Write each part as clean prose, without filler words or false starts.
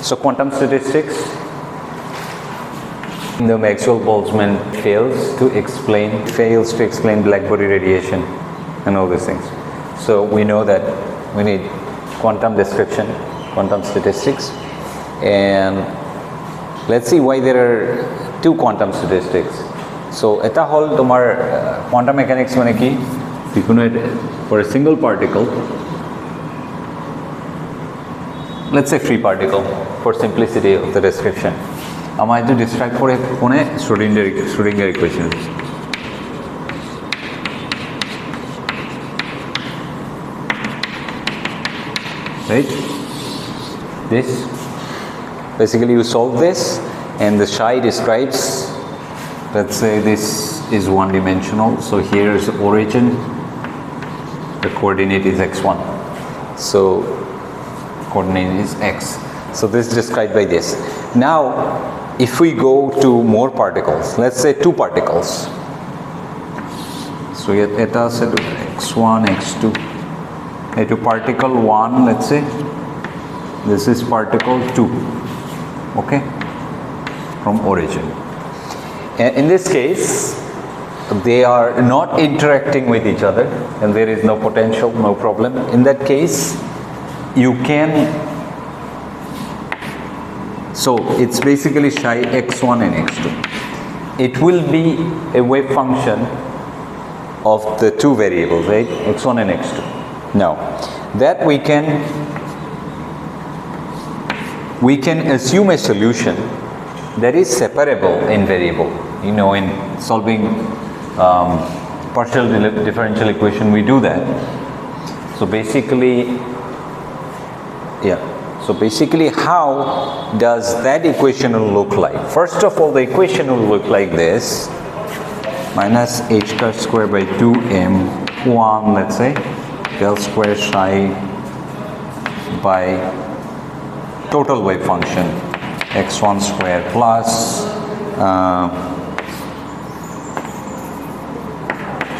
So quantum statistics, the Maxwell-Boltzmann fails to explain black body radiation and all these things. So we know that we need quantum description, quantum statistics, and let's see why there are two quantum statistics. So eta hol tomar quantum mechanics mane ki for a single particle, let's say free particle for simplicity of the description, I might to describe for a Schrodinger equation. Right? This basically you solve this and the psi describes, let's say this is one dimensional, so here is the origin, the coordinate is x1, so coordinate is x, so this is described by this. Now if we go to more particles, let's say two particles, so eta said x1 x2, to particle 1, let's say this is particle 2, okay, from origin. In this case they are not interacting with each other and there is no potential, no problem. In that case you can, so it's basically psi x1 and x2. It will be a wave function of the two variables, right, x1 and x2. Now that we can assume a solution that is separable in variable. You know, in solving partial differential equation we do that. So basically, how does that equation look like? First of all, the equation will look like this: minus h cut square by 2m1, let's say, del square psi by total wave function x1 square plus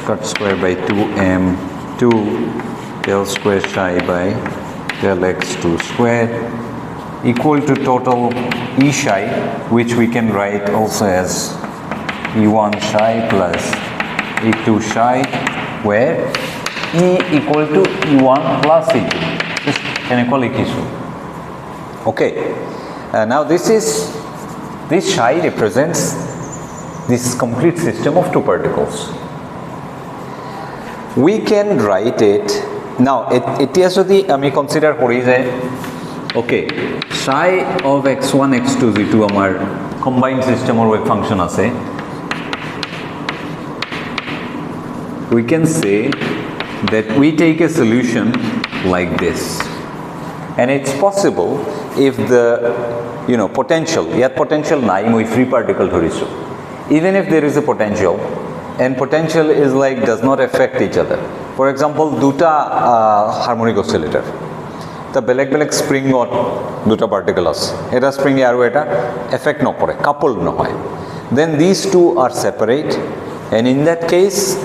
cut square by 2m2 del square psi by del x2 square equal to total E psi, which we can write also as E1 psi plus E2 psi, where E equal to E1 plus E2, just inequality. Okay, now this psi represents this complete system of two particles. We can write it now. It is the we consider horizon. Okay, psi of x1 x2 z2 amar combined system or wave function ase. We can say that we take a solution like this, and it's possible if the potential, yet potential nai moi free particle dhorisu, even if there is a potential, and potential is like does not affect each other. For example, duta harmonic oscillator, the beleg spring or duta particle as eta spring aru eta effect no kore, coupled no hoy, then these two are separate, and in that case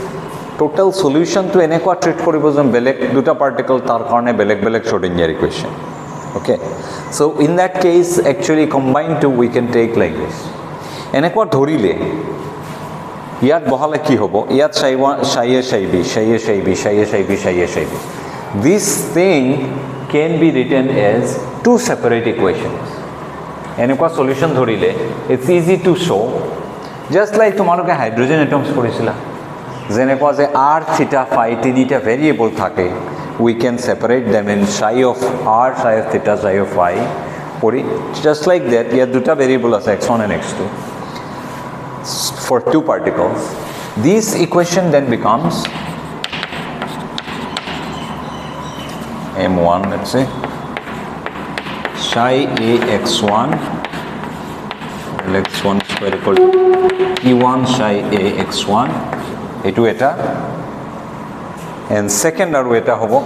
total solution to enekwa treat koribo jon beleg duta particle tar karone beleg Schrodinger equation. Okay, so in that case actually combined two we can take like this. Enekwa dhorile ইয়াত বহালে কি হবো, ইয়াত psi a psi b psi a psi b psi a psi b psi a psi b. This thing can be written as two separate equations. এনেকুৱা solution ধৰিলে it's easy to show, just like তোমালোকে hydrogen atoms পঢ়িছিলা, যেনেকুৱা যে r theta phi তিনিটা variable থাকে, we can separate them in psi of r, psi of theta, psi of phi পঢ়ি, just like that ইয়াত দুটা ভেৰিয়েবল আছে x1 and x2 for two particles. This equation then becomes m1, let's say, psi a x1 x1 square equal to e1 psi a x1 etu eta, and second aru eta hobo,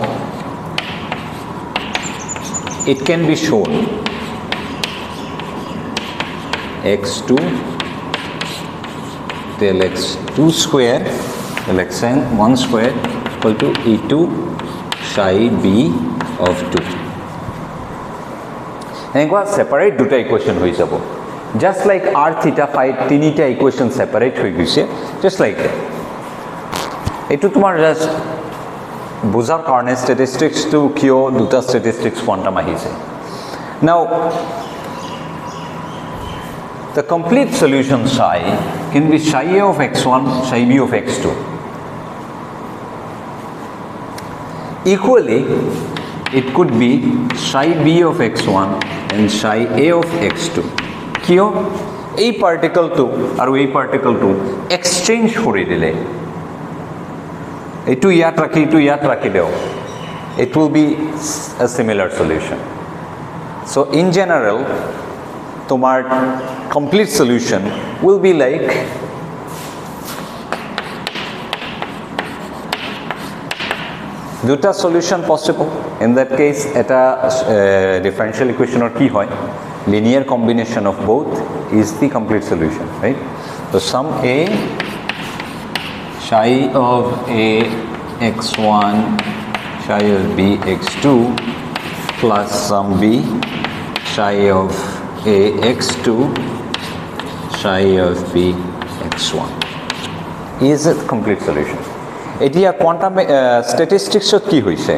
it can be shown x2 del x2 square del xn1 square equal to e2 psi b of 2. এনেকুৱা separate দুটা equation হৈ যাব just like r theta phi তিনিটা equation separate হৈ গৈছে just like that এইটো তোমাৰ just বুজাৰ কাৰণে ষ্টেটিষ্টিক্সটো কিয় দুটা ষ্টেটিষ্টিক্স কোৱান্টাম আহিছে নাও the complete solution psi can be psi a of x1 psi b of x2 equally it could be psi b of x1 and psi a of x2 কিয় এই পাৰ্টিকলটো আৰু এই পাৰ্টিকলটো এক্সচেঞ্জ কৰি দিলে এইটো ইয়াত ৰাখি দেও it will be a similar solution so in general tomar complete solution will be like duta solution possible in that case eta differential equation or ki hoy linear combination of both is the complete solution right so sum a psi of a x1 psi of b x2 plus sum b psi of a x2 psi of b x1 is a complete solution etia quantum statistics ot ki hoise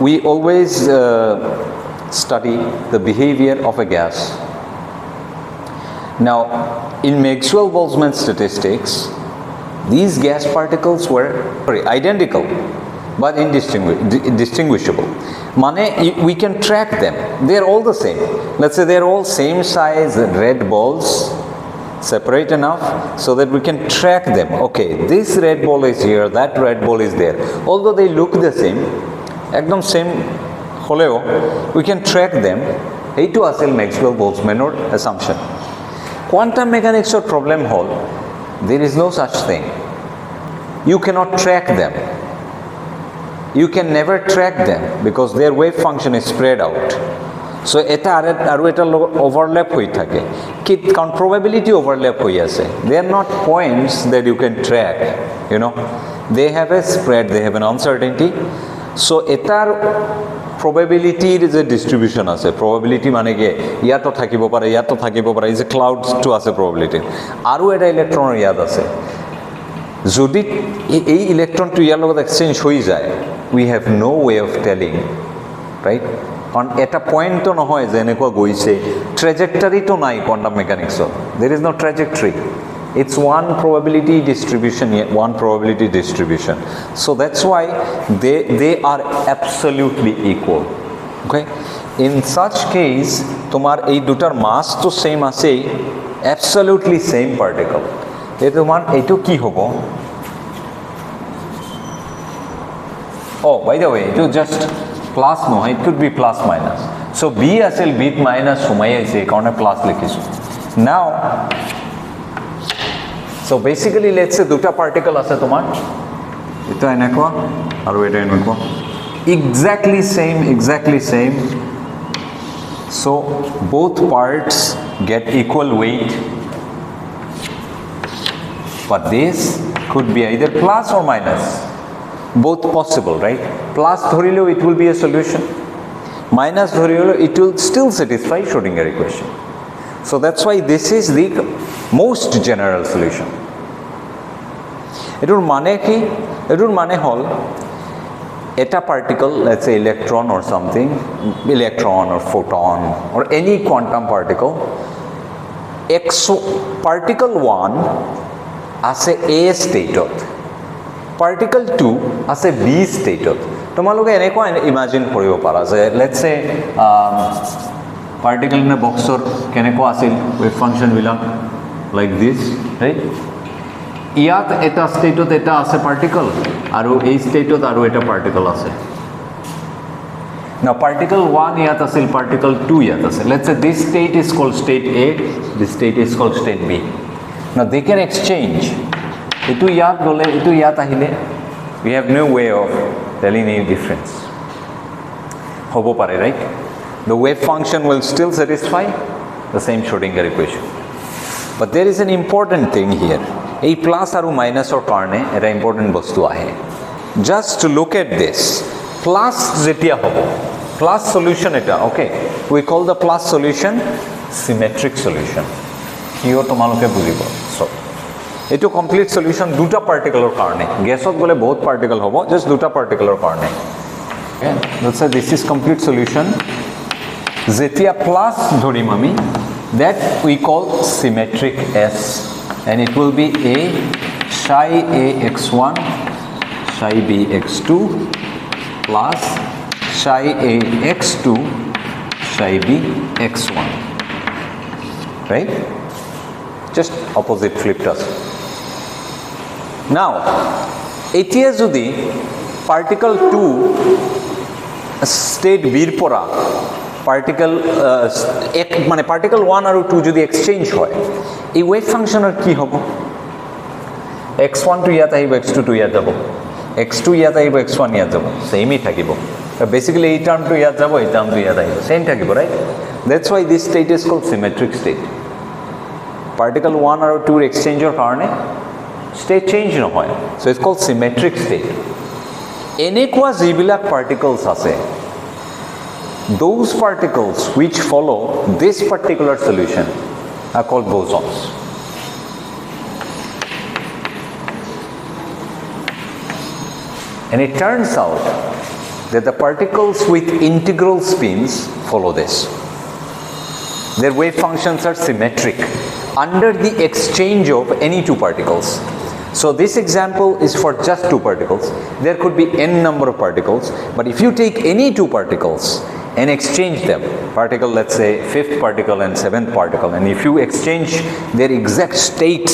we always study the behavior of a gas now in Maxwell-Boltzmann statistics these gas particles were identical but indistinguishable mane we can track them they are all the same let's say they are all same size red balls separate enough so that we can track them okay this red ball is here that red ball is there although they look the same ekdom same holeo we can track them eitu asil Maxwell-Boltzmann or assumption quantum mechanics or problem hol there is no such thing you cannot track them you can never track them because their wave function is spread out so eta aru eta overlap hoi thake ki count probability overlap hoi ase they are not points that you can track you know they have a spread they have an uncertainty so etar probability is a distribution ase probability mane ke yato thakibo pare is a cloud to ase probability aru eta electron yad ase যদি এই ইলেকট্রনটো ইয়াৰ লগত exchange হৈ যায় we have no way of telling right কাৰণ এটা পয়েন্টটো নহয় যে এনেকুৱা গৈছে ট্ৰেজেক্টৰীটো নাই quantum মেকানিক্সত there is no trajectory it's one probability distribution so that's why they are absolutely equal okay in such case তোমার এই দুটার মাস তো সেম আছে absolutely same particle তোমার এইটো কি হ'ব oh by the way it just plus no it could be plus minus so b আছিল b minus সোমাই আছে কারণে প্লাস লিখিছো now so basically let's say দুটা পার্টিকল আছে তোমার এটা এনেকুৱা আৰু এটা এনেকুৱা exactly same so both parts get equal weight but this could be either plus or minus both possible right plus dhorilo it will be a solution minus dhorilo it will still satisfy Schrodinger equation so that's why this is the most general solution etur mane hol eta particle let's say electron or something electron or photon or any quantum particle particle 1 ase a state of particle 2 ase b state of tomaloge eneko imagine koribo para je let's say particle in a box or keneko asil wave function belong like this right iyat eta state of eta ase particle aru ei state of aru eta particle ase now particle 1 iyat asil particle 2 iyat ase let's say this state is called state a this state is called state b now they can exchange etu yat gole etu yat ahile we have no way of telling any difference hobo pare right the wave function will still satisfy the same Schrodinger equation but there is an important thing here ei plus aru minus or karone eta important bostu ahe just to look at this plus jetia hobo plus solution eta, okay, we call the plus solution symmetric solution. Kiyo tomaloke bujibo. So etu complete solution duta particle or karone, gasot gole bahut particle hobo, just duta particle or karone. Okay, let's say this is complete solution. Zetia plus dhorim ami, that we call symmetric S, and it will be A psi A x1 psi B x2 plus psi A x2 psi B x1, right? Just opposite flipped us. Now etia jodi particle 2 state bir pora particle মানে particle 1 আর 2 যদি exchange হয় এই wave ফাংশনের কি হবে x1 two ইয়াত আহিব x2 টু ইয়াত যাব x2 ইয়াত আহিব x1 ইয়াত যাব সেমই থাকিব বেসিক্যালি এই টার্ম টু ইয়াত যাব এই টার্ম টু ইয়াত আহিব সেম থাকিব right that's why this state is called symmetric state particle 1 আর 2 এক্সচেঞ্জৰ কাৰণে স্টেট চেঞ্জ নহয় so it's called symmetric state এনেকুৱা যিবিলাক পাৰ্টিকলছ আছে those particles which follow this particular solution are called bosons. And it turns out that the particles with integral spins follow this. Their wave functions are symmetric under the exchange of any two particles. So this example is for just two particles. There could be n number of particles, but if you take any two particles and exchange them, particle, let's say 5th particle and 7th particle, and if you exchange their exact states,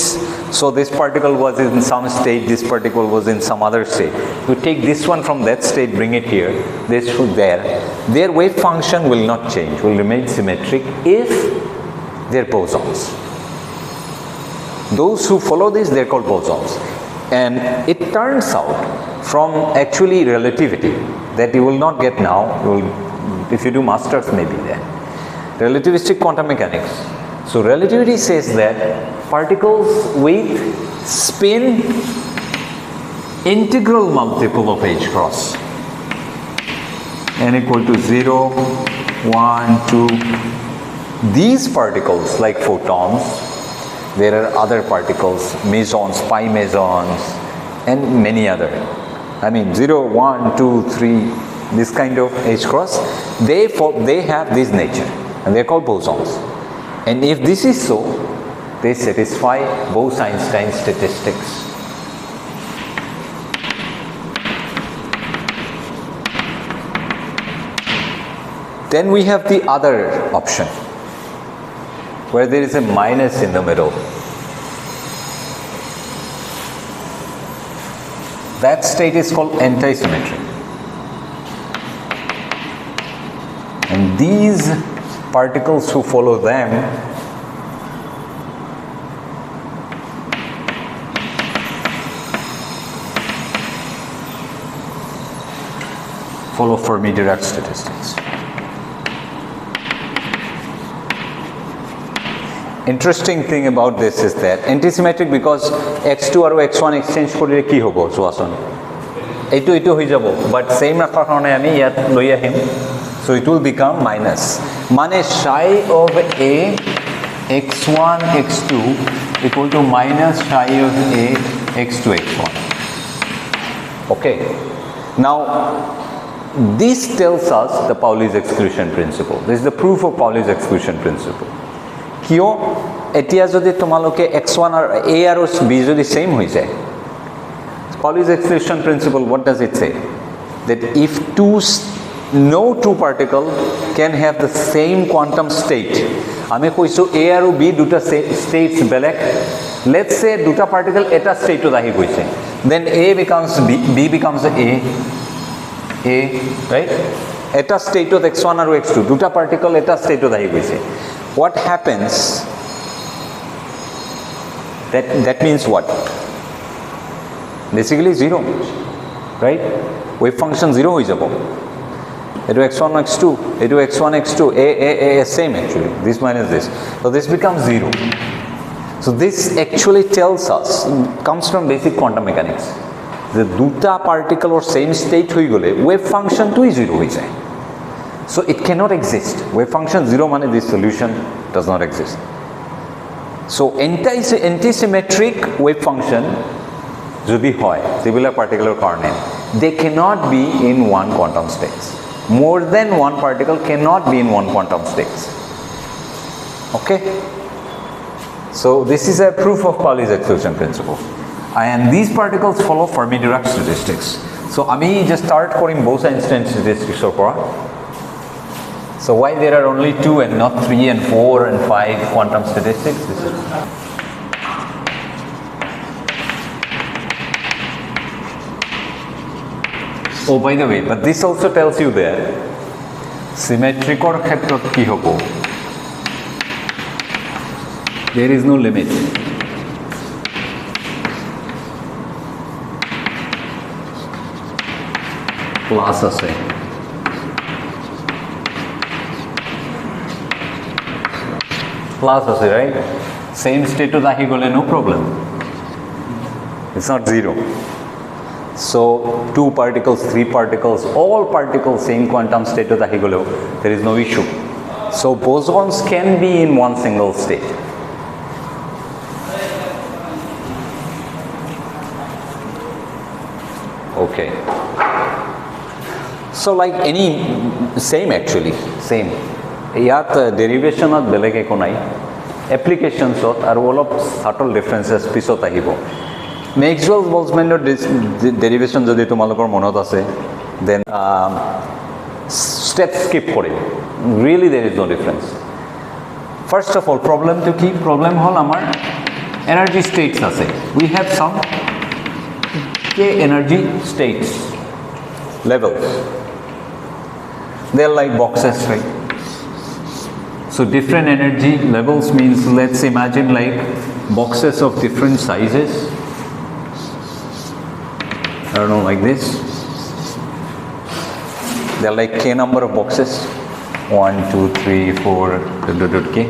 so this particle was in some state, this particle was in some other state, you take this one from that state, bring it here, this to there, their wave function will not change, will remain symmetric if they're bosons. Those who follow this, they're called bosons. And it turns out from actually relativity that you will not get now, you will, if you do masters maybe there, relativistic quantum mechanics. So relativity says that particles with spin integral multiple of h cross n equal to 0, 1, 2, these particles like photons, there are other particles, mesons, pi mesons, and many other. I mean 0, 1, 2, 3, this kind of H cross, they have this nature and they're called bosons. And if this is so, they satisfy Bose-Einstein statistics. Then we have the other option where there is a minus in the middle. That state is called antisymmetry. And these particles who follow them follow Fermi-Dirac statistics. Interesting thing about this is that antisymmetric because x2 আৰু x1 exchange কৰিলে কি হ'ব চোৱাচোন এইটো হৈ যাব but same ৰাখাৰ কাৰণে আমি ইয়াত লৈ আহিম so it will become minus মানে psi of a x1 x2 equal to minus psi of a x2 x1. Okay, now this tells us the Pauli's exclusion principle. This is the proof of Pauli's exclusion principle. কিয় এতিয়া যদি তোমালোকে x1 আর a আর b যদি same হৈ যায় Pauli's exclusion principle, what does it say? That if no two particle can have the same quantum state, আমি কৈছো a আৰু b দুটা states বেলেগ, let's say দুটা particle এটা state আহি গৈছে, then a becomes b becomes a, right? এটা state x1 আৰু x2 দুটা particle এটা state আহি গৈছে. What happens? That means what? Basically 0, right? Wave function 0 হৈ যাব. Etu x1 x2, etu x1 x2, a same actually. This minus this, so this becomes 0. So this actually tells us, comes from basic quantum mechanics. The দুটা particle or same state হৈ গলে wave function to 0 হৈ যায়. So it cannot exist. Wave function 0 means this solution does not exist. So antisymmetric wave function jodi hoy singular particular karone, they cannot be in one quantum states. More than one particle cannot be in one quantum states. Okay? So this is a proof of Pauli's exclusion principle. And these particles follow Fermi-Dirac statistics. So ami just start calling Bose-Einstein Statistics or pora. So why there are only 2 and not 3 and 4 and 5 quantum statistics? This is oh, by the way, but this also tells you that symmetric or khetrot ki hobo, there is no limit. Plus ase. Plus ase, right? Same state to ahi gole no problem. It's not 0. So 2 particles, 3 particles, all particles same quantum state to ahi gole, there is no issue. So bosons can be in one single state. Okay. So like any, same actually, same. Yat derivation at beleg eko nai, applications ot are all of subtle differences pisot ahibo. Maxwell-Boltzmann derivation jodi tomalokor monot ase, then step skip kore. Really there is no difference. First of all, problem to keep, problem hol amar energy states ase. We have some K energy states, levels. They are like boxes, right? So different energy levels means, let's imagine like boxes of different sizes. I don't know, like this. There are like K number of boxes. 1, 2, 3, 4, K.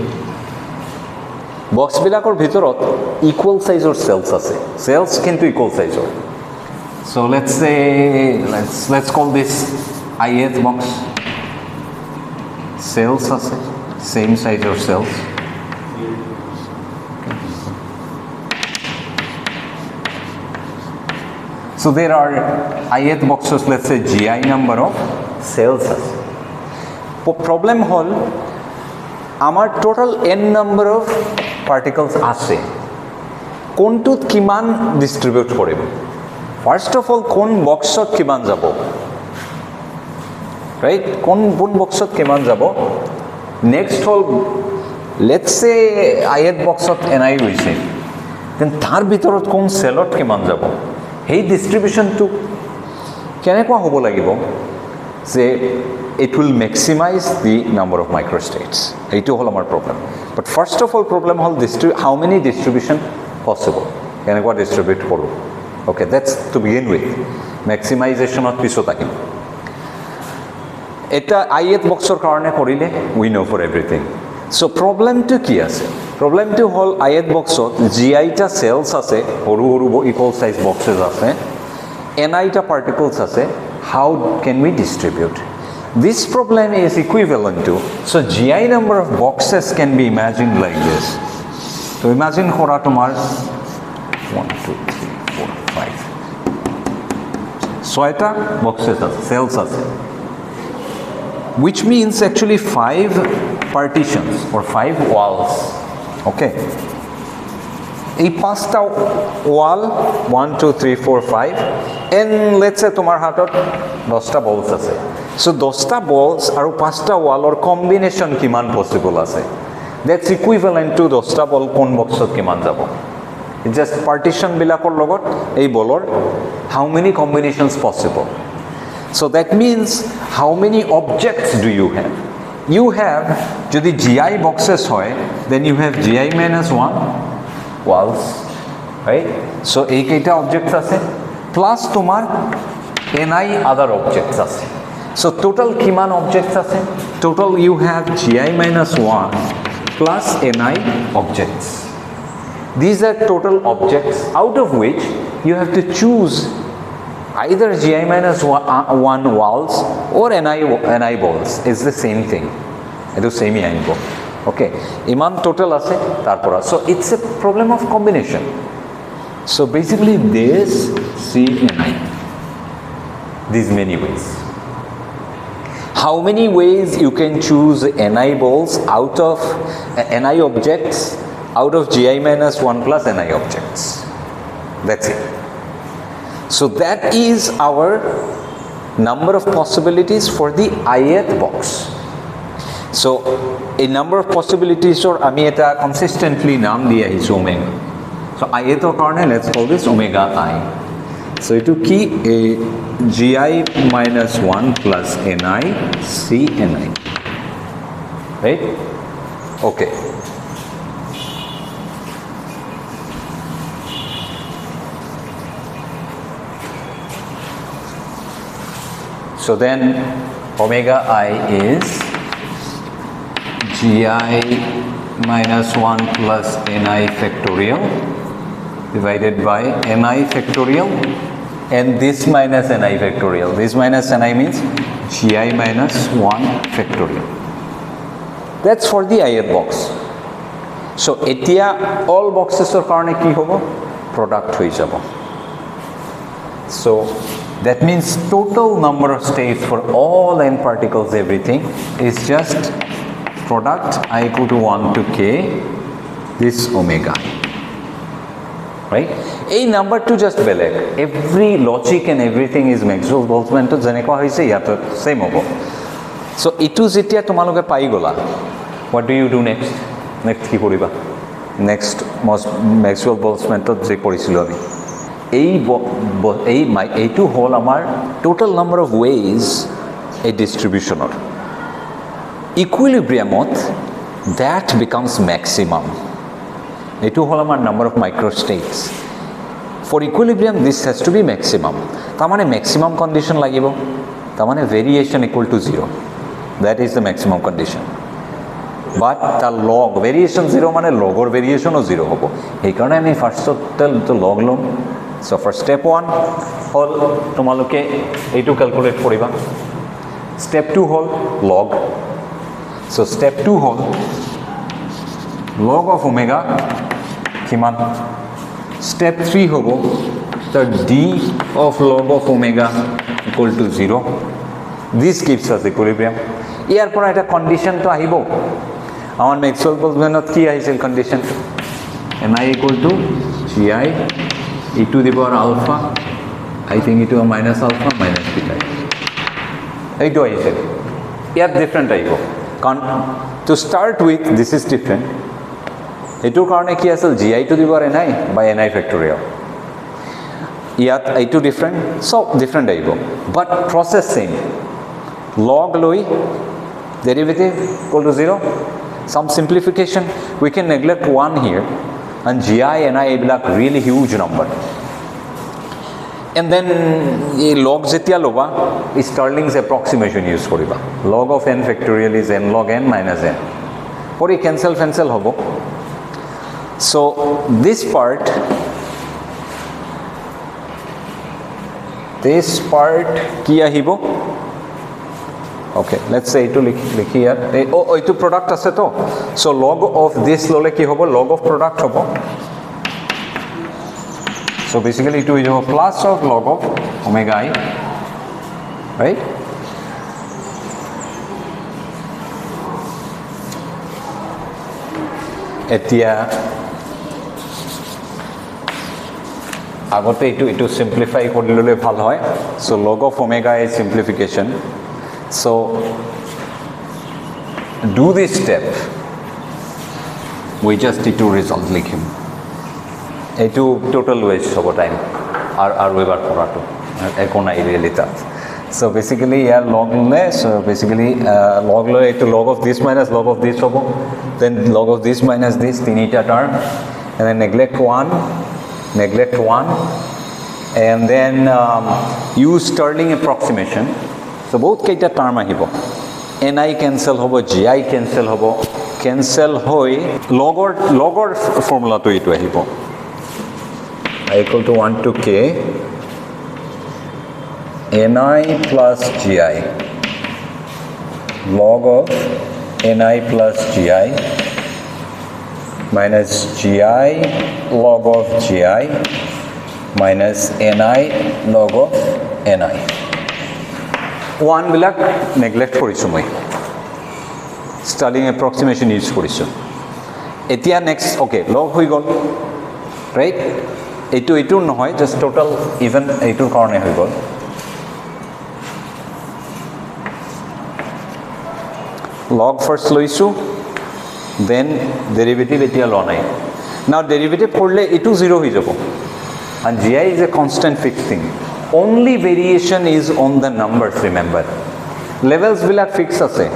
Box bilakor bhitorot equal size or cells ase. Cells kintu equal size or. So let's say, let's call this ith box. Cells ase, same size or cells. So there are ith boxes, let's say GI number of cells ase. Problem hol, amar total n number of particles ase. Kontut kiman distribute koribo. First of all, kon boxot kiman jabo. Right? Kon boxot kiman jabo. Next hol, let's say ith boxot ni hoise. Then tar bitorot kon cellot kiman jabo. Hey distribution to kenekwa hobo lagibo. Say it will maximize the number of microstates. Eitu hol amar problem. But first of all, problem hol how many distribution possible. Kenekwa distribute koru. Okay, that's to begin with. Maximization of pisot ahim. Eta ith boxor karone korile, we know for everything. So problem to ki ase? Problem to hol ith boxot GI ta cells ase, horu equal size boxes ase, ni ta particles ase. How can we distribute? This problem is equivalent to, so GI number of boxes can be imagined like this. So imagine khora tomar 1, 2, 3, 4, 5. So eta boxes ase, cells ase. Which means actually 5 partitions or 5 walls. Okay. A pasta wall 1, 2, 3, 4, 5. And let's say tomar hatot 10 balls ase. So 10 balls aru 5 wall or combination kiman possible ase. That's equivalent to 10 ball kon boxot kiman jabo. It's just partition bilakor logot ei bolor how many combinations possible. So that means how many objects do you have? You have, jodi GI boxes hoy, then you have GI minus 1 walls, right? So ei keita objects ase plus tomar ni other objects ase. So total kiman objects ase? Total you have GI minus 1 plus ni objects. These are total objects out of which you have to choose either gi minus 1 walls or ni balls is the same thing. Etu same আহিব. Okay, ইমান total আছে tarpora. So it's a problem of combination. So basically this C ni. These many ways. How many ways you can choose ni balls out of ni objects out of gi minus 1 plus ni objects? That's it. So that is our number of possibilities for the ith box. So a number of possibilities or ami eta consistently naam diya is omega. So ith or karone let's call this omega I. So itu ki a gi minus 1 plus ni c ni. Right? Okay. So then omega I is gi minus 1 plus ni factorial divided by ni factorial and this minus ni factorial. This minus ni means gi minus 1 factorial. That's for the ith box. So etia all boxes or karone ki hobo product hoi jabo. So that means total number of states for all n particles everything is just product I equal to 1 to k this omega I. Right? A number to just beleg. Every logic and everything is Maxwell Boltzmann to jenekwa hoise yato same hobo. So itu jetia tomaloke pai gola. What do you do next? Next ki koriba? Next most Maxwell Boltzmann to je porisilu ami. এইটো হল আমাৰ total number of ways a distribution or equilibriumত that becomes maximum. এইটো হল আমাৰ number of microstates. For equilibrium this has to be maximum. তাৰমানে maximum condition লাগিব. তাৰমানে variation equal to 0. That is the maximum condition. But the log variation 0 মানে লগৰ variation ও 0 হ'ব. এই কাৰণে আমি first to log লম. So for step 1 hol tomaloke eitu calculate koriba. Step 2 hol log. So step 2 hol log of omega kiman. Step 3 hobo the d of log of omega equal to 0. This gives us equilibrium. Iar pora eta condition to ahibo. Amar Maxwell Boltzmann ki ahisil condition ni equal to gi e to the power alpha, I think it to a minus alpha minus beta. Eight I said. Yeah, different type of. To start with, this is different. It to karone ki asal gi to the power ni by ni factorial. Yeah, I to different. So different type of. But process same. Log loi derivative equal to 0. Some simplification. We can neglect 1 here. And gi and I black really huge number. And then log jetia loba is Stirling's approximation use koriba. Log of n factorial is n log n minus n. Pori cancel hobo. So this part ki ahibo. Okay, let's say to likhi here. Oh, itu product ase to. So log of this lole ki hobo log of product hobo. So basically it is a plus of log of omega I. Right? Etia agote itu simplify korilole bhal hoy. So log of omega is simplification. So do this step. We just need to resolve like him. Etu total waste over time. Our weber korato. Ekona really that. So basically yeah log le. So basically log le to log of this minus log of this hobo. Then log of this minus this tinita term. And then neglect 1. And then use Stirling approximation. So both keita term ahibo. Ni cancel hobo, gi cancel hobo. Cancel hoi logor formula to itu ahibo. I equal to 1 to k ni plus gi log of ni plus gi minus gi log of gi minus ni log of ni. 1 black neglect কৰিছো মই starting approximation use কৰিছো এতিয়া next okay log হৈ গল right এইটো নহয় just total even এইটোৰ কাৰণে হৈ গল log first লৈছো then derivative এতিয়া ল নাই now derivative কৰিলে এইটো 0 হৈ যাব and gi is a constant fixed thing only variation is on the numbers remember levels black fix আছে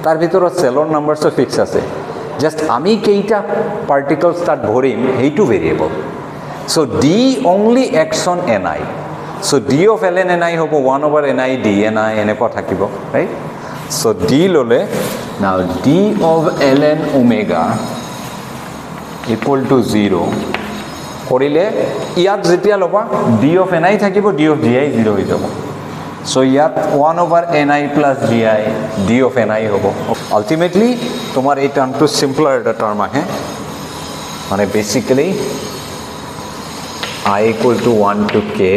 তার ভিতর সেলর নাম্বারস ফিক্স আছে জাস্ট আমি কেইটা পার্টিকলস তাত ভরিম এইটো variable so D only X on N I so D of L N N I হ'ব 1 over N I D N I এনেকুৱা থাকিব ৰাইট সো ডি ললে now D of L N omega equal to 0 কৰিলে ইয়াত যেতিয়া লবা D of N I থাকিব D of G I 0 হৈ যাব so yat 1 over ni plus gi d of ni hobo ultimately tomar ei term to simpler eta term ahe mane basically I equal to 1 to k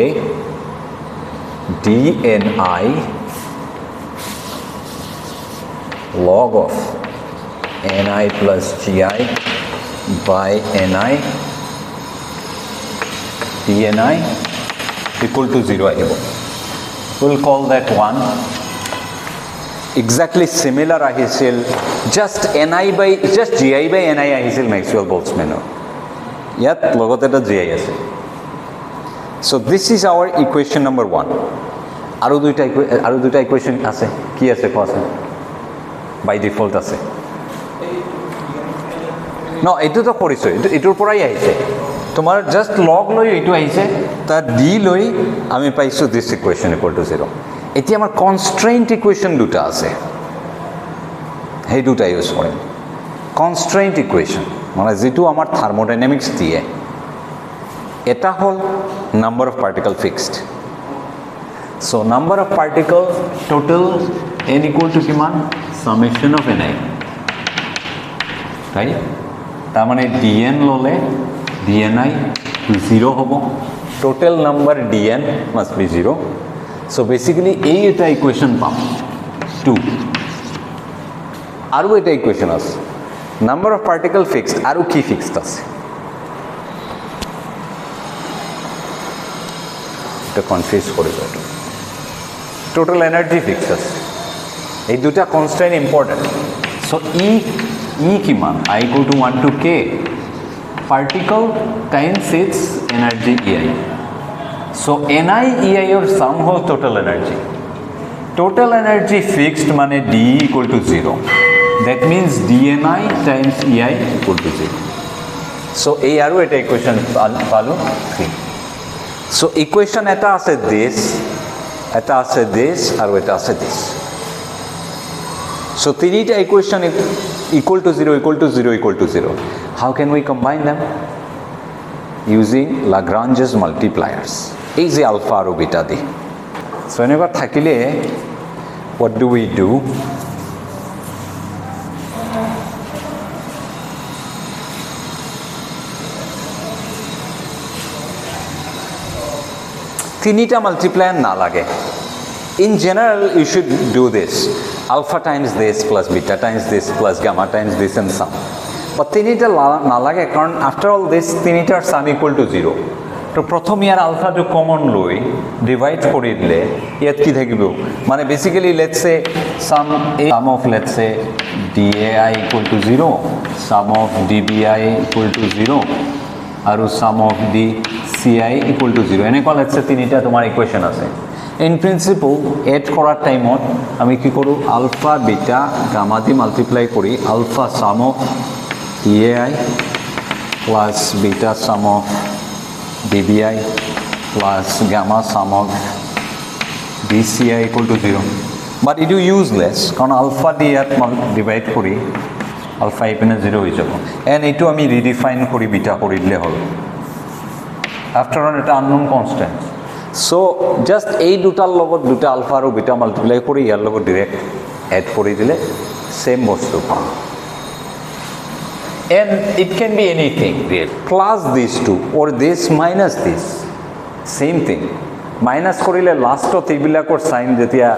dni log of ni plus gi by ni dni equal to 0 ahibo. We'll call that 1 exactly similar ahisil just ni by just gi by ni ahisil Maxwell Boltzmann yat logot eta gi ase so this is our equation number 1 aru duita equation ase ki ase koase by default ase no etu to koriso etur porai ahise তোমার just log লৈ এইটো আহিছে তা D লৈ আমি পাইছো this equation equal to 0 এটি আমার কনস্ট্রেইন্ট ইকুয়েশন দুটা আছে এই দুটা ইউজ কৰিম কনস্ট্রেইন্ট ইকুয়েশন মানে যেটো আমার থার্মোডাইনামিক্স দিয়ে এটা হল number of particle fixed so number of particle total n equal to কিমান সামেশন অফ ni রাইট তার মানে dn ললে dni 0 hobo total number dn must be 0 so basically ei eta equation pam 2 aru eta equation as number of particle fixed aru ki fixed ase to confuse kore jabe total energy fixed ase ei duta constant important so e ki মান I equal to 1 to k particle times its energy ei so ni ei or sum whole total energy fixed mane d equal to 0 that means dni times ei equal to 0 so ei aru eta equation palu 3 so equation eta ase this aru eta ase this so tinita equation equal to 0 equal to 0 equal to 0 how can we combine them using Lagrange's multipliers ei je alpha aru beta di so enebar thakile what do we do tinita multiplier na lage in general you should do this alpha times this plus beta times this plus gamma times this and sum but tinita na lage karon after all this tinitar sum equal to 0 to prothom yar alpha to common loi divide kori dile yat ki thakibo mane basically let's say sum of let's say dai equal to 0 sum of dbi equal to 0 aru sum of dci equal to 0 ene call let's say tinita tomar equation ase in principle add korar time ami ki koru alpha beta gamma di multiply kori alpha sum of dai plus beta sum of dbi plus gamma sum of dci equal to 0 but it is useless karon alpha দিয়ে divide kori alpha ipene 0 হৈ যাব and etu ami redefine kori beta kori dile hol after all এটা unknown constant So just এই দুটাৰ লগত দুটা alpha আৰু beta multiply কৰি ইয়াৰ লগত ডাইৰেক্ট এড কৰি দিলে সেম বস্তু পাম and it can be anything really plus these two or this minus this same thing minus কৰিলে লাষ্টত এইবিলাকৰ সাইন যেতিয়া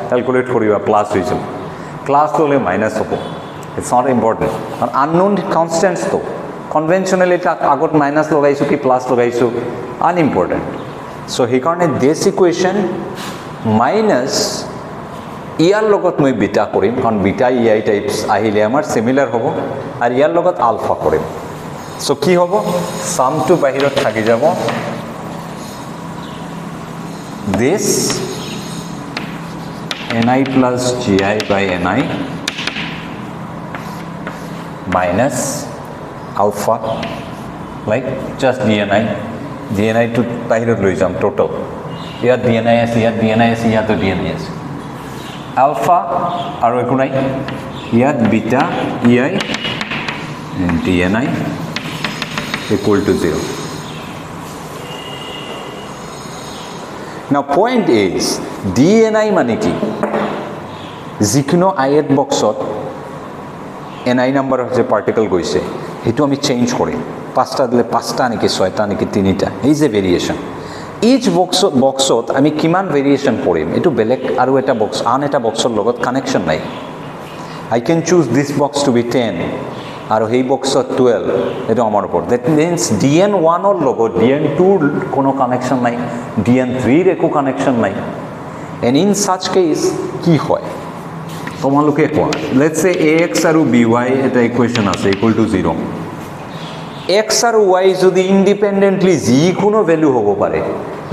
ক্যালকুলেট কৰিবা প্লাস হৈ যাব প্লাস হলে মাইনাস হ'ব it's not important and unknown constants তো conventionally তাক আগত মাইনাস লগাইছো কি প্লাস লগাইছো unimportant so সেইকাৰণে this equation minus ইয়াৰ লগত মই বিটা কৰিম কাৰণ বিটা ইআই টাইপস আহিলে আমাৰ সিমিলাৰ হ'ব আৰু ইয়াৰ লগত আলফা কৰিম সো কি হ'ব সামটো বাহিৰত থাকি যাব this ni plus gi by ni minus alpha like just dni to বাহিৰত লৈ যাম টোটাল ইয়াত dni আছে ইয়াত dni আছে ইয়াত dni আছে alpha আৰু একো নাই ইয়াত beta ei and dni equal to 0 now point is dni মানে কি যিকোনো ith বক্সত ni নাম্বার যে পার্টিকেল গৈছে হেতু আমি চেঞ্জ কৰিম পাঁচটা দিলে পাঁচটা নেকি ছয়টা নেকি তিনিটা এই যে ভেৰিয়েশন each boxত আমি কিমান ভেৰিয়েশন কৰিম এটো বেলেগ আৰু এটা বক্স আন এটা বক্সৰ লগত কানেকশন নাই I can choose this box to be 10 আৰু এই বক্সত 12 এটো আমাৰ উপর that means dn1 ৰ লগত dn2 ৰ কোনো কানেকশন নাই dn3 ৰ একো কানেকশন নাই and in such case কি হয় তোমালোকে কোৱা let's say ax আৰু by এটা ইকুয়েশন আছে equal to 0 x আৰু y যদি ইন্ডিপেন্ডেন্টলি যি কোনো ভ্যালু হ'ব পাৰে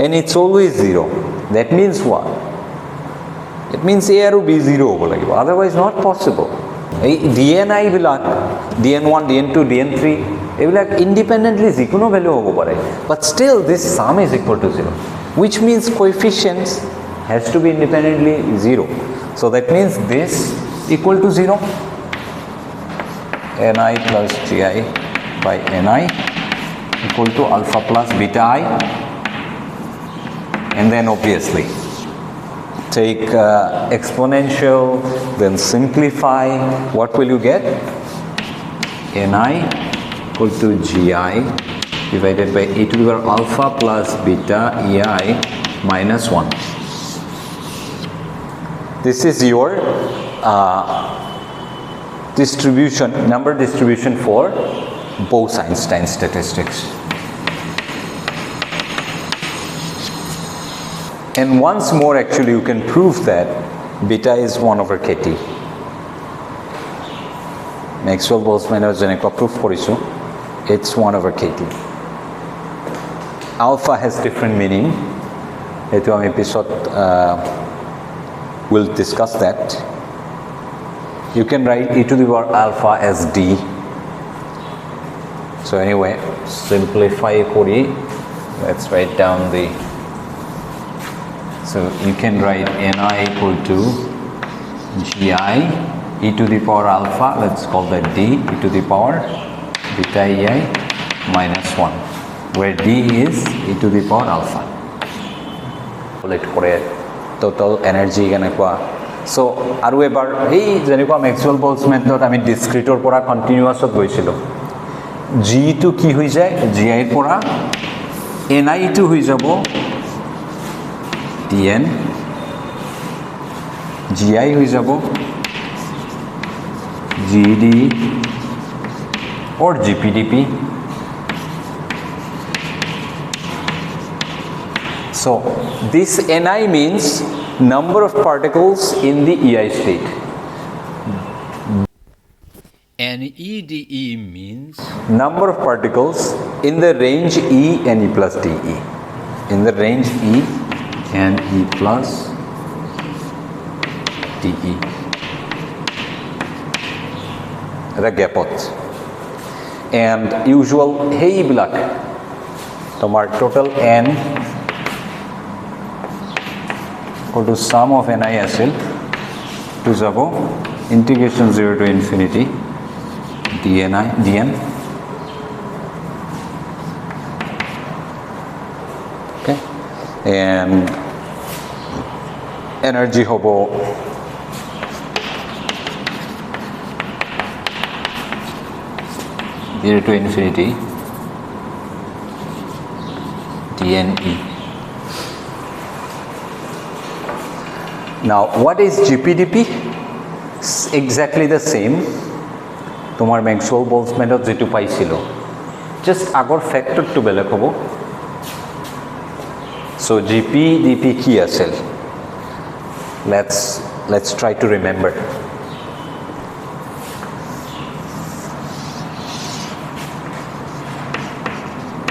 and it's always 0 that means what it means a আৰু b 0 হ'ব লাগিব otherwise not possible এই dni বিলাক dn1 dn2 dn3 এইবিলাক ইন্ডিপেন্ডেন্টলি যি কোনো ভ্যালু হ'ব পাৰে but still this sum is equal to 0 which means coefficients has to be independently 0 so that means this equal to 0 ni plus gi by ni equal to alpha plus beta I and then obviously take exponential then simplify what will you get ni equal to gi divided by e to the power alpha plus beta ei minus 1 this is your distribution number distribution for Bose-Einstein Statistics and once more actually you can prove that beta is 1 over kt Maxwell Boltzmann jenekwa proof korisu it's 1 over kt alpha has different meaning etu ami episode we'll discuss that you can write e to the power alpha as d so anyway simplify kori let's write down the so you can write ni equal to gi e to the power alpha let's call that d e to the power beta ei minus 1 where d is e to the power alpha calculate kore total energy kenekwa so aru ebar ei jenekwa Maxwell Boltzmann method ami discrete or pora continuous ot goisilo g to কি হৈ যায় gi এর পৰা ni to হৈ যাব dn gi হৈ যাব gd or gpdp so this ni means number of particles in the ei state and EDE means number of particles in the range E and E plus DE. In the range E and E plus DE. The gapot. And usual hey black. Tomar total N equal to sum of Ni acid to zabo integration 0 to infinity dn okay and energy হব zero to infinity dne. Now what is GPDP? Exactly the same তোমার Maxwell bowls method যেটো পাইছিল, just আগৰ ফ্যাক্টরটো বেলেগ হ'ব. So GPDP কি আছিল? Let's try to remember.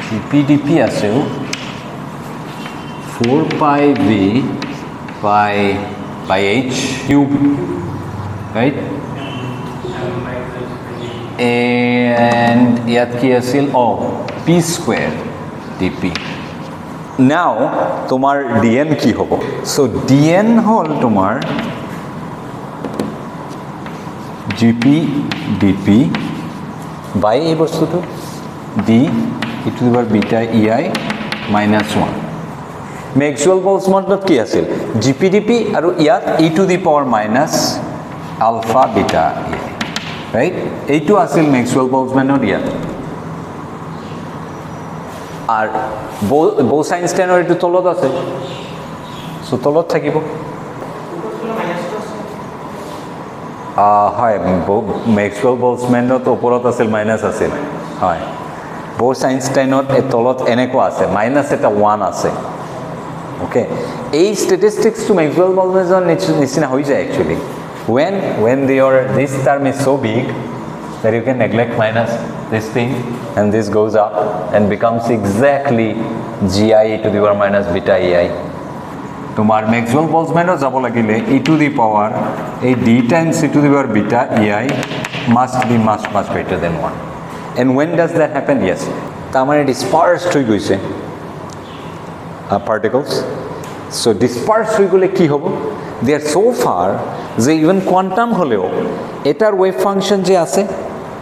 GPDP আছিল 4 pi v by h cube, right? And ইয়াত কি আছিল? p square dp. Now তোমার dn কি হবো? So dn হল তোমার gp dp by এই বস্তুটো d e to the power beta ei minus 1. Maxwell Boltzmann মডেলত কি আছিল? gpdp আৰু ইয়াত e to the power minus alpha beta ei, right? এইটো আছিল Maxwell Boltzmann ইয়াত. আর Bose-Einstein এটো তলত আছে, সো তলত থাকিব. হয়, Maxwell Boltzmann ওপৰত আছিল, মাইনাস আছিল. হয়, Bose-Einstein এর তলত এনেকুৱা আছে, মাইনাস এটা 1 আছে. ওকে, এই স্ট্যাটিস্টিক্স টু Maxwell Boltzmann নিচিনা হৈ যায় actually. When this term is so big that you can neglect minus this thing and this goes up and becomes exactly gi to the power minus beta ei. তোমার Maxwell Boltzmann যাব লাগিলে e to the power a d times e to the power beta ei must be much greater than 1. And when does that happen? Yes, তার মানে dispersed হয়ে গৈছে particles. So dispersed হয়ে গলে কি হবে? They are so far যে even quantum হলেও এটার ওয়েভ ফাংশন যে আছে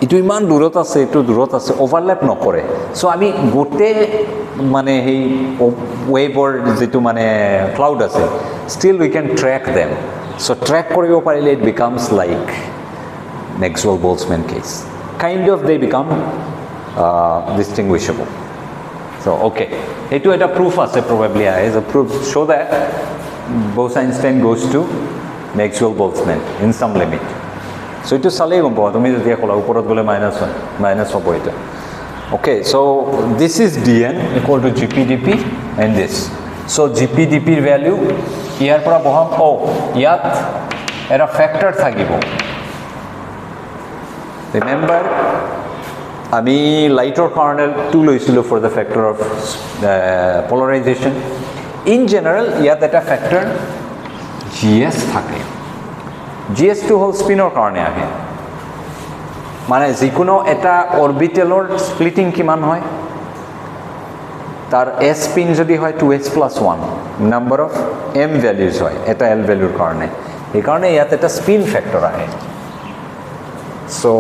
এটু ইমান দূৰত আছে, এটু দূৰত আছে, ওভারল্যাপ নকৰে. সো আমি গোটে মানে এই ওয়েভৰ যেটো মানে ক্লাউড আছে, still we can track them. So track কৰিব পাৰিলে it becomes like Maxwell Boltzmann case. Kind of they become distinguishable. So okay, এটু এটা proof আছে probably is a proof show that Bose-Einstein goes to Maxwell Boltzmann in some limit. So it is চালেই গম পাবা তুমি যেতিয়া কলা ওপৰত গলে মাইনাস হ'ব এটা. Okay, so this is dn equal to gpdp and this. So gpdp ৰ ভ্যালু ইয়াৰ পৰা বহাম, ইয়াত এটা ফ্যাক্টৰ থাকিব. Remember আমি লাইটৰ কাৰণে 2 লৈছিলো for the factor of polarization. In general ইয়াত এটা ফ্যাক্টৰ gs থাকে. gs2 হল স্পিনৰ কাৰণে আহে, মানে যিকোনো এটা অরবিটেলৰ স্প্লিটিং কিমান হয়, তার s স্পিন যদি হয় 2s plus 1 number of m values হয় এটা l ভ্যালুৰ কাৰণে, এই কাৰণে ইয়াত এটা স্পিন ফ্যাক্টৰ আহে. সো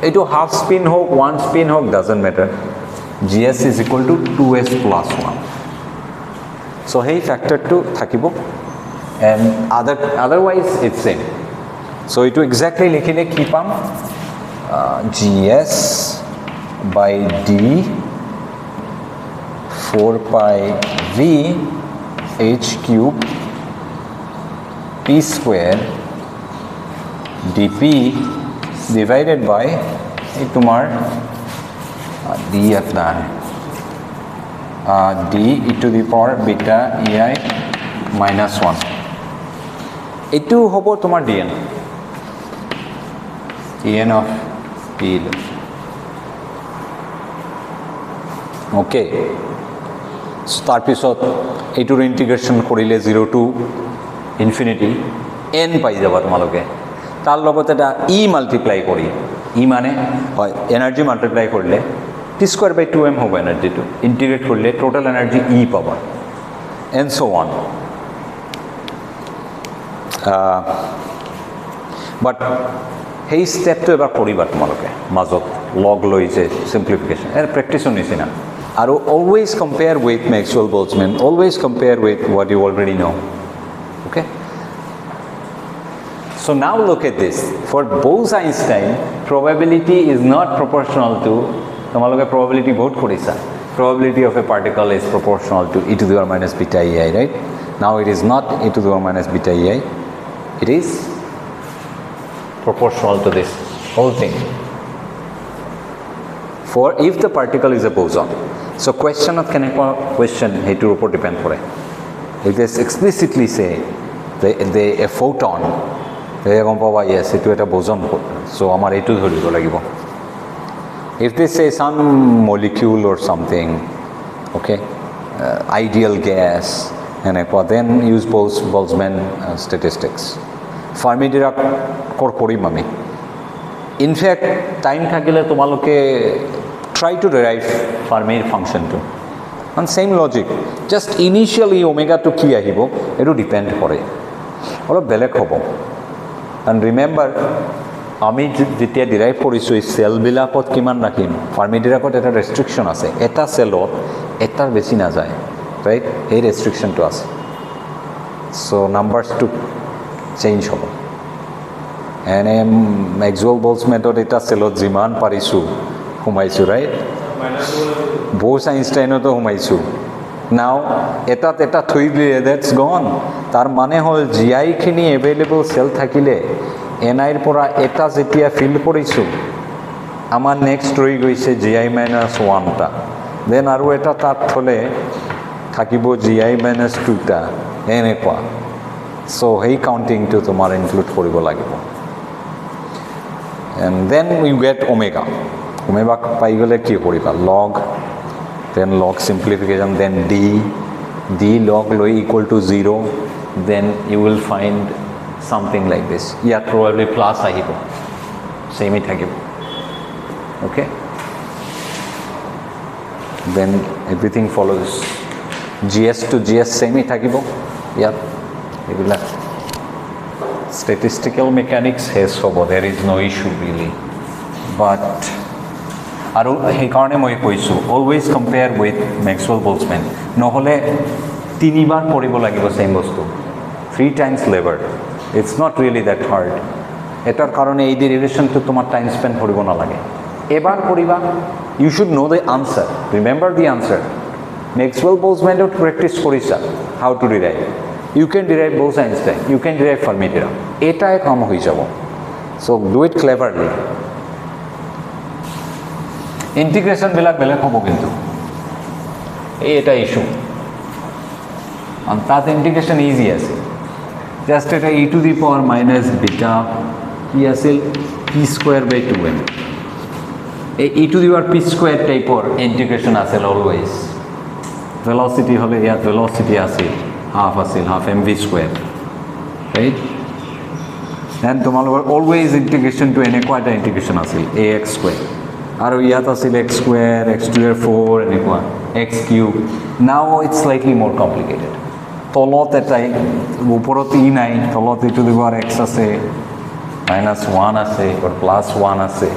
এইটো হাফ স্পিন হোক 1 স্পিন হোক doesn't matter, gs is equal to 2s plus 1. So সেই ফ্যাক্টৰটো থাকিব and otherwise it's same. So it will exactly likhile ki pam gs by d 4 pi v h cube p square dp divided by tomar d apna hai d e to the power beta ei minus 1. এটু হবো তোমার dn of p. ওকে, তার পিছত এইটোৰ integration কৰিলে 0 to infinity n পাই যাবা তোমালোকে. তার লগত এটা e মাল্টিপ্লাই কৰি, e মানে হয় এনার্জি মাল্টিপ্লাই কৰিলে t square by 2m হ'ব এনার্জিটো, ইন্টিগ্রেট কৰিলে টোটাল এনার্জি e পাবা and so on. বাট সেই স্টেপটো এবাৰ কৰিবা তোমালোকে মাজত লগ লৈ যে সিম্পলিফিকেশন এর প্র্যাকটিসৰ নিচিনা. আৰু always compare with Maxwell-Boltzmann, always compare with what you already know. Okay? So now look at this. For Bose-Einstein, probability is not proportional to, তোমালোকে probability vote কৰিছা. Probability of a particle is proportional to e to the power minus beta ei, right? Now it is not e to the power minus beta ei. It is proportional to this whole thing. For if the particle is a boson. So question of question hetur upor depend kore. If they explicitly say a photon, they gom paba yes etu eta boson, so amar etu dhoribo lagibo. If they say some molecule or something, okay, ideal gas, and then use Bose-Boltzmann statistics. Fermi-Dirac korim ami. In fact, time thakile tomaloke try to derive Fermi function to. And same logic. Just initially omega to ki ahibo, etu depend kore. Olo belek hobo. And remember, আমি যেতিয়া derive কৰিছোঁ এই সেলবিলাকত কিমান ৰাখিম ফাৰ্মি-ডিৰাকত এটা restriction আছে এটা সেলত এটাৰ বেছি নাযায় ৰাইট এই ৰেষ্ট্ৰিকশ্যনটো আছে সো নাম্বাৰছটো চেঞ্জ হ'ব এনে Maxwell-Boltzmann এটা সেলত যিমান পাৰিছোঁ সোমাইছোঁ ৰাইট Bose-Einsteinতো সোমাইছোঁ নাও এটাত এটা থৈ দিলে দ্যাটছ গন তাৰ মানে হ'ল জিআইখিনি এভেইলেবল সেল থাকিলে এনআইৰ পৰা এটা যেতিয়া ফিল কৰিছোঁ আমাৰ নেক্সট ৰৈ গৈছে GI-1 টা দেন আৰু এটা তাত থলে থাকিব GI-2 টা এনেকুৱা সো হেই কাউন্টিংটো তোমাৰ ইনক্লুড কৰিব লাগিব and then you get omega পাই গলে কি কৰিবা log then log simplification then d log low equal to 0 then you will find something like this. Yeah, probably plus ahibo. Same it ahibo. Okay. Then everything follows. GS to GS same it ahibo. Yeah. Statistical mechanics has hobo. There is no issue really. But aru he karone moi koisu always compare with Maxwell-Boltzmann. Nohole tinibar poribo lagibo same bostu. 3 times labor. It's not really that hard. এটার কারণে এই derivation তো তোমার time spend করিব না লাগে এবার করিবা you should know the answer remember the answer Maxwell-Boltzmann practice করিছা how to derive you can derive Bose-Einstein you can derive Fermi-Dirac এটাই কাম হয়ে যাব so do it cleverly integration black বেলেগ হ'ব কিন্তু এটা ইস্যু আর তাতে ইন্টিগ্রেশন ইজি আছে just at e to the power minus beta কি আছিল p square by 2m e to the power p square type or integration আছিল always velocity হলে ইয়াত velocity আছিল half mv square right and তোমালোকৰ always integration to এনেকুৱা এটা integration আছিল ax square আৰু ইয়াত আছিল x square x to the 4 এনেকুৱা x cube now it's slightly more complicated তলত এটাই উপৰত ই নাই তলত e to the power x আছে -1 আছে or +1 আছে